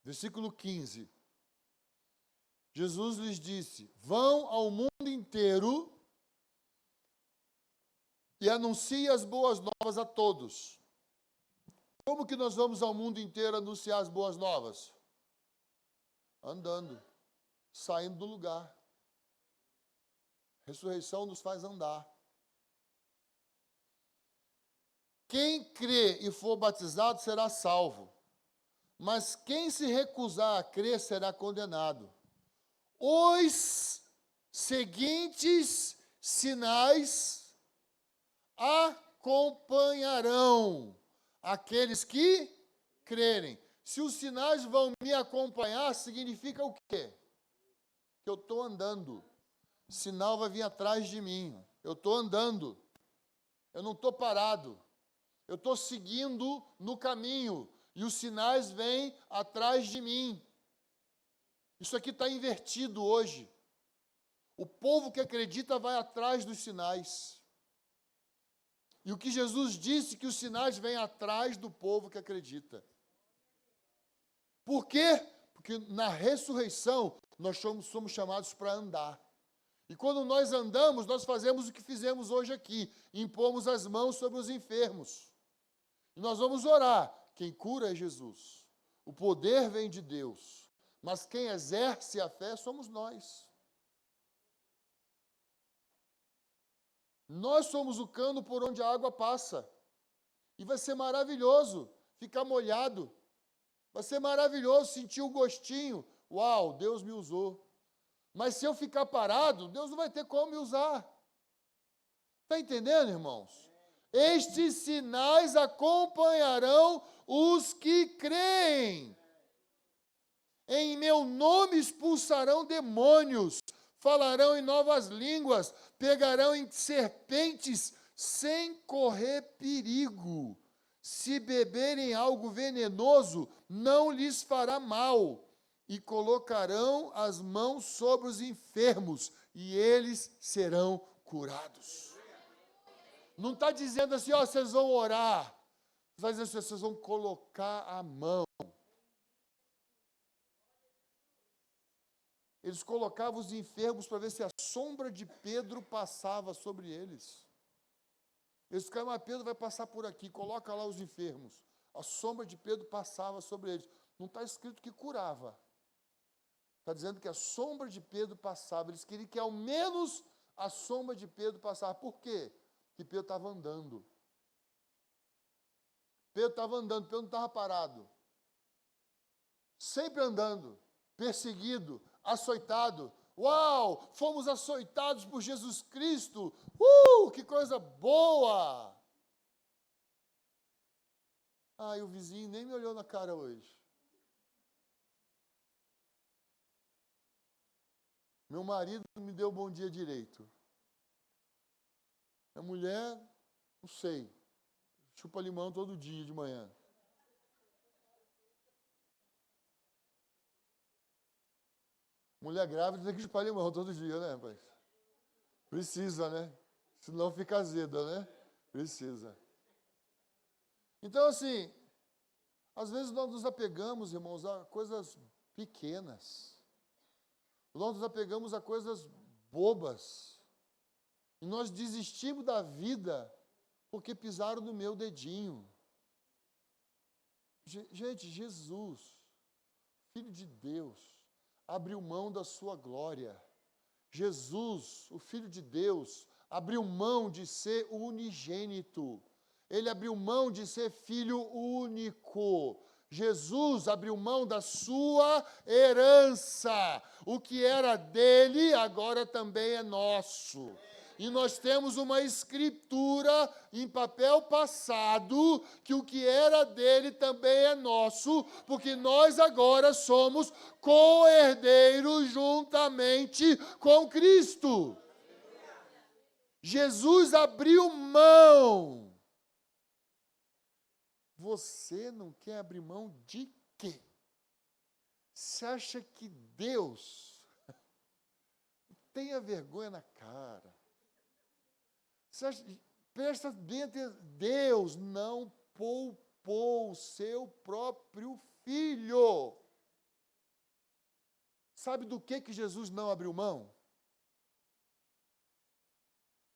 Versículo 15. Jesus lhes disse: vão ao mundo inteiro e anunciem as boas novas a todos. Como que nós vamos ao mundo inteiro anunciar as boas novas? Andando, saindo do lugar. Ressurreição nos faz andar. Quem crê e for batizado será salvo, mas quem se recusar a crer será condenado. Os seguintes sinais acompanharão aqueles que crerem. Se os sinais vão me acompanhar, significa o quê? Que eu estou andando. Sinal vai vir atrás de mim. Eu estou andando. Eu não estou parado. Eu estou seguindo no caminho. E os sinais vêm atrás de mim. Isso aqui está invertido hoje. O povo que acredita vai atrás dos sinais. E o que Jesus disse, que os sinais vêm atrás do povo que acredita. Por quê? Porque na ressurreição nós somos chamados para andar. E quando nós andamos, nós fazemos o que fizemos hoje aqui. Impomos as mãos sobre os enfermos. E nós vamos orar. Quem cura é Jesus. O poder vem de Deus. Mas quem exerce a fé somos nós. Nós somos o cano por onde a água passa. E vai ser maravilhoso ficar molhado. Vai ser maravilhoso sentir o gostinho. Uau, Deus me usou. Mas se eu ficar parado, Deus não vai ter como me usar. Está entendendo, irmãos? Estes sinais acompanharão os que creem. Em meu nome expulsarão demônios, falarão em novas línguas, pegarão em serpentes sem correr perigo. Se beberem algo venenoso, não lhes fará mal. E colocarão as mãos sobre os enfermos, e eles serão curados. Não está dizendo assim, ó, vocês vão orar. Vai dizer assim, vocês vão colocar a mão. Eles colocavam os enfermos para ver se a sombra de Pedro passava sobre eles. Eles ficavam, mas Pedro vai passar por aqui, coloca lá os enfermos. A sombra de Pedro passava sobre eles. Não está escrito que curava. Está dizendo que a sombra de Pedro passava. Eles queriam que ao menos a sombra de Pedro passasse. Por quê? Porque Pedro estava andando. Pedro estava andando, Pedro não estava parado. Sempre andando, perseguido, açoitado. Uau, fomos açoitados por Jesus Cristo. Que coisa boa! E o vizinho nem me olhou na cara hoje. Meu marido não me deu bom dia direito. A mulher, não sei, chupa limão todo dia de manhã. Mulher grávida tem que chupar limão todo dia, né, rapaz? Precisa, né? Senão fica azeda, né? Precisa. Então, assim, às vezes nós nos apegamos, irmãos, a coisas pequenas. Nós nos apegamos a coisas bobas. E nós desistimos da vida porque pisaram no meu dedinho. Gente, Jesus, Filho de Deus, abriu mão da sua glória. Jesus, o Filho de Deus, abriu mão de ser unigênito. Ele abriu mão de ser filho único. Jesus abriu mão da sua herança. O que era dele, agora também é nosso. E nós temos uma escritura em papel passado, que o que era dele também é nosso, porque nós agora somos co-herdeiros juntamente com Cristo. Jesus abriu mão. Você não quer abrir mão de quê? Você acha que Deus tenha vergonha na cara? Presta bem atenção, Deus não poupou o seu próprio filho. Sabe do que Jesus não abriu mão?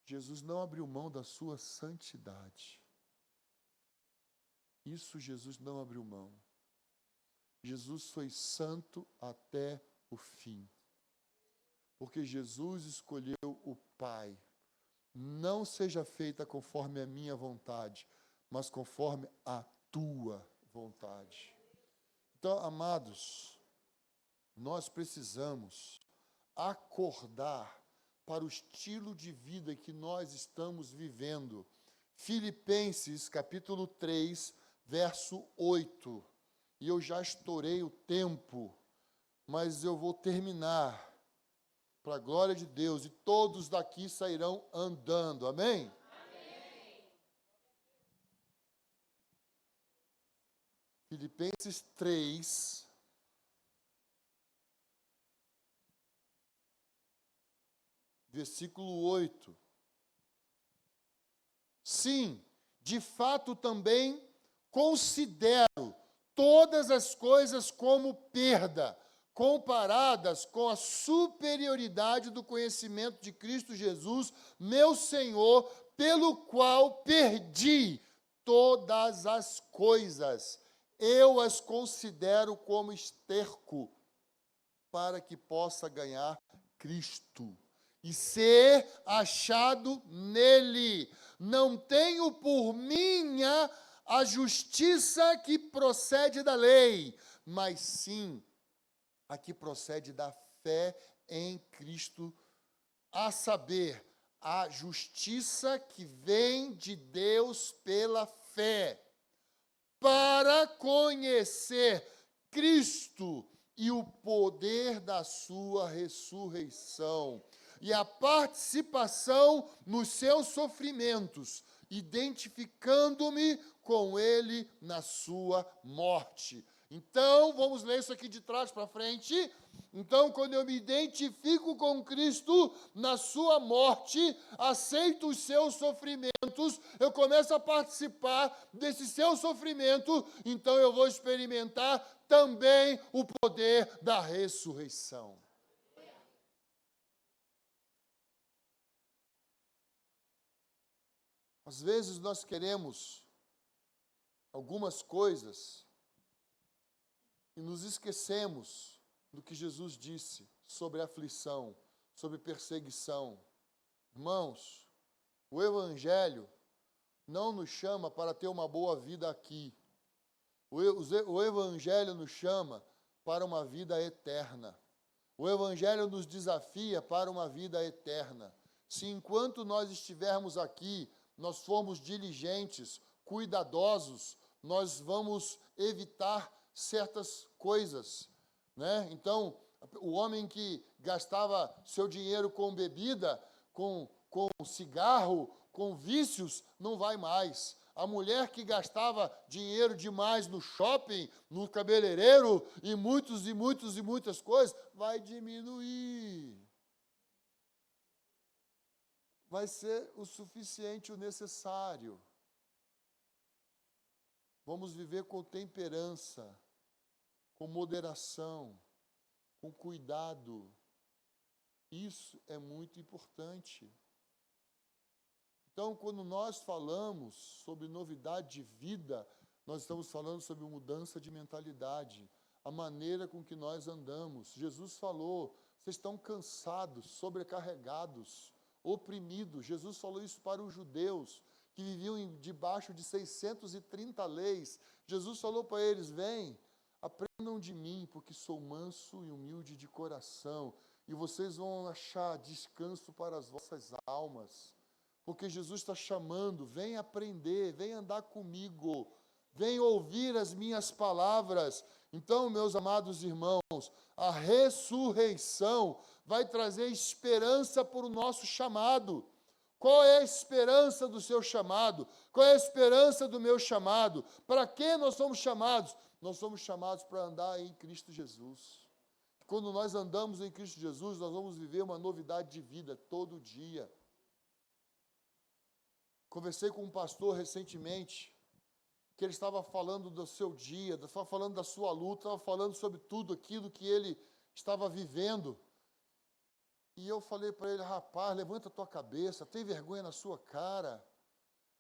Jesus não abriu mão da sua santidade. Isso Jesus não abriu mão. Jesus foi santo até o fim. Porque Jesus escolheu o Pai. Não seja feita conforme a minha vontade, mas conforme a tua vontade. Então, amados, nós precisamos acordar para o estilo de vida que nós estamos vivendo. Filipenses, capítulo 3, verso 8. E eu já estourei o tempo, mas eu vou terminar. Para a glória de Deus, e todos daqui sairão andando, amém? Amém. Filipenses 3, versículo 8. Sim, de fato também considero todas as coisas como perda, comparadas com a superioridade do conhecimento de Cristo Jesus, meu Senhor, pelo qual perdi todas as coisas. Eu as considero como esterco, para que possa ganhar Cristo e ser achado nele. Não tenho por minha a justiça que procede da lei, mas sim a que procede da fé em Cristo, a saber, a justiça que vem de Deus pela fé, para conhecer Cristo e o poder da sua ressurreição, e a participação nos seus sofrimentos, identificando-me com ele na sua morte. Então, vamos ler isso aqui de trás para frente. Então, quando eu me identifico com Cristo na sua morte, aceito os seus sofrimentos, eu começo a participar desse seu sofrimento, então eu vou experimentar também o poder da ressurreição. Às vezes nós queremos algumas coisas e nos esquecemos do que Jesus disse sobre aflição, sobre perseguição. Irmãos, o Evangelho não nos chama para ter uma boa vida aqui. O Evangelho nos chama para uma vida eterna. O Evangelho nos desafia para uma vida eterna. Se enquanto nós estivermos aqui, nós formos diligentes, cuidadosos, nós vamos evitar certas coisas, né? Então, o homem que gastava seu dinheiro com bebida, com cigarro, com vícios, não vai mais. A mulher que gastava dinheiro demais no shopping, no cabeleireiro e muitas coisas, vai diminuir. Vai ser o suficiente, o necessário. Vamos viver com temperança, com moderação, com cuidado. Isso é muito importante. Então, quando nós falamos sobre novidade de vida, nós estamos falando sobre mudança de mentalidade, a maneira com que nós andamos. Jesus falou, vocês estão cansados, sobrecarregados, oprimidos. Jesus falou isso para os judeus, que viviam debaixo de 630 leis. Jesus falou para eles, vem, aprendam de mim, porque sou manso e humilde de coração, e vocês vão achar descanso para as vossas almas. Porque Jesus está chamando, vem aprender, vem andar comigo, vem ouvir as minhas palavras. Então, meus amados irmãos, a ressurreição vai trazer esperança para o nosso chamado. Qual é a esperança do seu chamado? Qual é a esperança do meu chamado? Para que nós somos chamados? Nós somos chamados para andar em Cristo Jesus. Quando nós andamos em Cristo Jesus, nós vamos viver uma novidade de vida todo dia. Conversei com um pastor recentemente, que ele estava falando do seu dia, estava falando da sua luta, estava falando sobre tudo aquilo que ele estava vivendo. E eu falei para ele, rapaz, levanta a tua cabeça, tem vergonha na sua cara.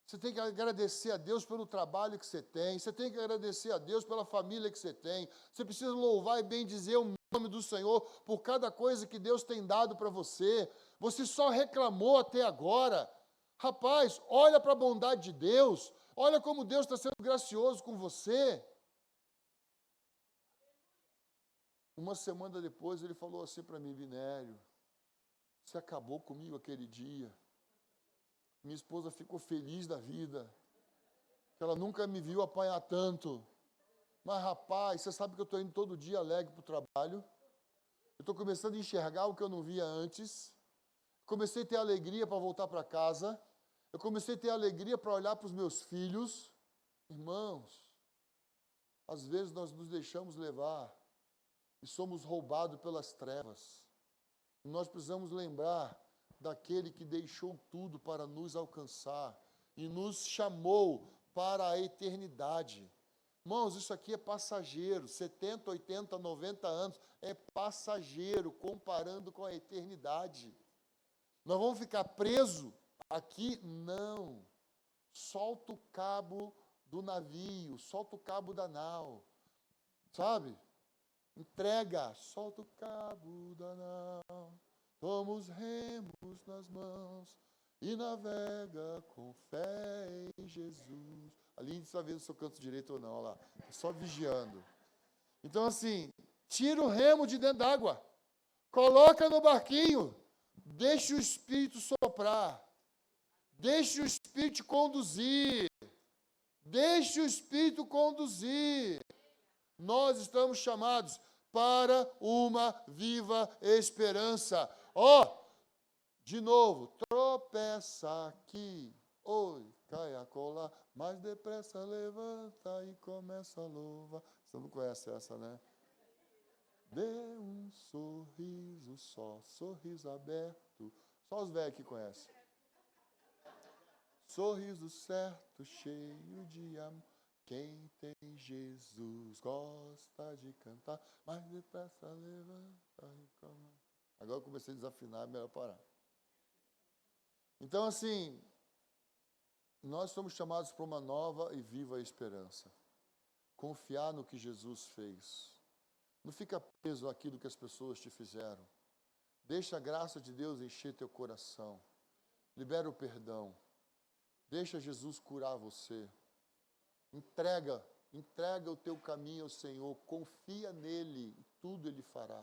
Você tem que agradecer a Deus pelo trabalho que você tem, você tem que agradecer a Deus pela família que você tem, você precisa louvar e bendizer o nome do Senhor por cada coisa que Deus tem dado para você. Você só reclamou até agora. Rapaz, olha para a bondade de Deus, olha como Deus está sendo gracioso com você. Uma semana depois ele falou assim para mim, Binério, você acabou comigo aquele dia. Minha esposa ficou feliz da vida, que ela nunca me viu apanhar tanto. Mas, rapaz, você sabe que eu estou indo todo dia alegre para o trabalho. Eu estou começando a enxergar o que eu não via antes. Comecei a ter alegria para voltar para casa. Eu comecei a ter alegria para olhar para os meus filhos. Irmãos, às vezes nós nos deixamos levar e somos roubados pelas trevas. E nós precisamos lembrar daquele que deixou tudo para nos alcançar e nos chamou para a eternidade. Irmãos, isso aqui é passageiro, 70, 80, 90 anos, é passageiro comparando com a eternidade. Nós vamos ficar presos aqui? Não. Solta o cabo do navio, solta o cabo da nau, sabe? Entrega, solta o cabo da nau. Toma toma os remos nas mãos e navega com fé em Jesus. Ali a gente está vendo se eu canto direito ou não, olha lá, só vigiando. Então assim, tira o remo de dentro d'água, coloca no barquinho, deixa o Espírito soprar, deixa o Espírito conduzir, deixa o Espírito conduzir. Nós estamos chamados para uma viva esperança. De novo, tropeça aqui, oi, cai a cola, mais depressa levanta e começa a louvar. Você não conhece essa, né? Dê um sorriso só, sorriso aberto. Só os velhos que conhecem. Sorriso certo, cheio de amor. Quem tem Jesus gosta de cantar, mas depressa levanta e começa. Agora eu comecei a desafinar, é melhor parar. Então, assim, nós somos chamados para uma nova e viva esperança. Confiar no que Jesus fez. Não fica preso àquilo que as pessoas te fizeram. Deixa a graça de Deus encher teu coração. Libera o perdão. Deixa Jesus curar você. Entrega o teu caminho ao Senhor. Confia nele e tudo ele fará.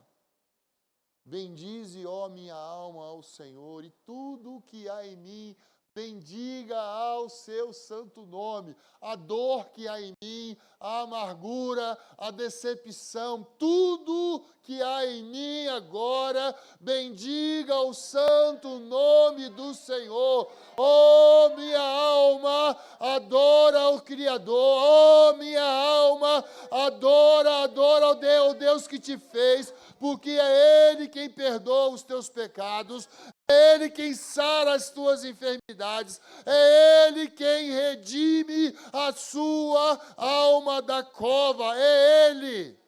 Bendize, ó minha alma, ao Senhor, e tudo o que há em mim, bendiga ao seu santo nome. A dor que há em mim, a amargura, a decepção, tudo que há em mim agora, bendiga o santo nome do Senhor. Oh, minha alma, adora o Criador. Oh, minha alma, adora o Deus que te fez, porque é Ele quem perdoa os teus pecados, é Ele quem sara as tuas enfermidades, é Ele quem redime a sua alma da cova, é Ele.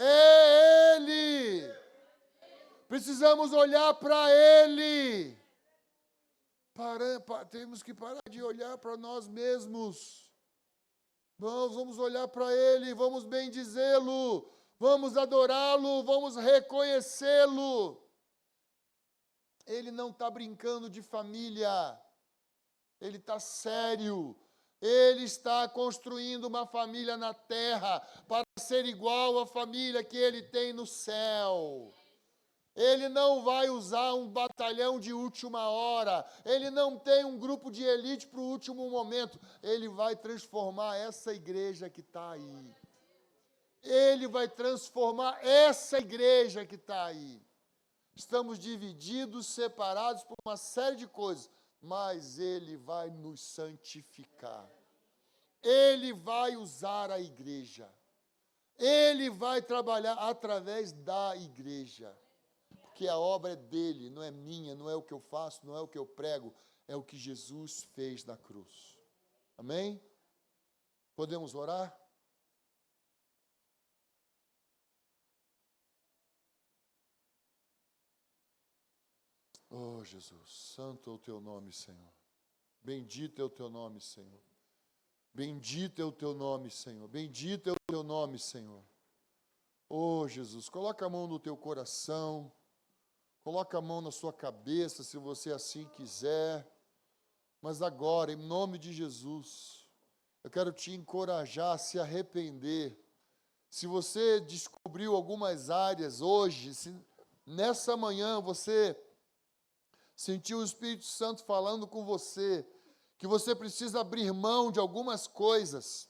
É Ele. Precisamos olhar para Ele. Temos que parar de olhar para nós mesmos. Nós vamos olhar para Ele, vamos bendizê-lo, vamos adorá-lo, vamos reconhecê-lo. Ele não está brincando de família, ele está sério. Ele está construindo uma família na terra para ser igual à família que ele tem no céu. Ele não vai usar um batalhão de última hora. Ele não tem um grupo de elite para o último momento. Ele vai transformar essa igreja que está aí. Ele vai transformar essa igreja que está aí. Estamos divididos, separados por uma série de coisas, mas Ele vai nos santificar. Ele vai usar a igreja. Ele vai trabalhar através da igreja. Porque a obra é dele, não é minha, não é o que eu faço, não é o que eu prego, é o que Jesus fez na cruz. Amém? Podemos orar? Oh, Jesus, santo é o teu nome, Senhor. Bendito é o teu nome, Senhor. Bendito é o teu nome, Senhor. Bendito é o teu nome, Senhor. Oh, Jesus, coloca a mão no teu coração. Coloca a mão na sua cabeça, se você assim quiser. Mas agora, em nome de Jesus, eu quero te encorajar a se arrepender. Se você descobriu algumas áreas hoje, se nessa manhã você sentiu o Espírito Santo falando com você, que você precisa abrir mão de algumas coisas,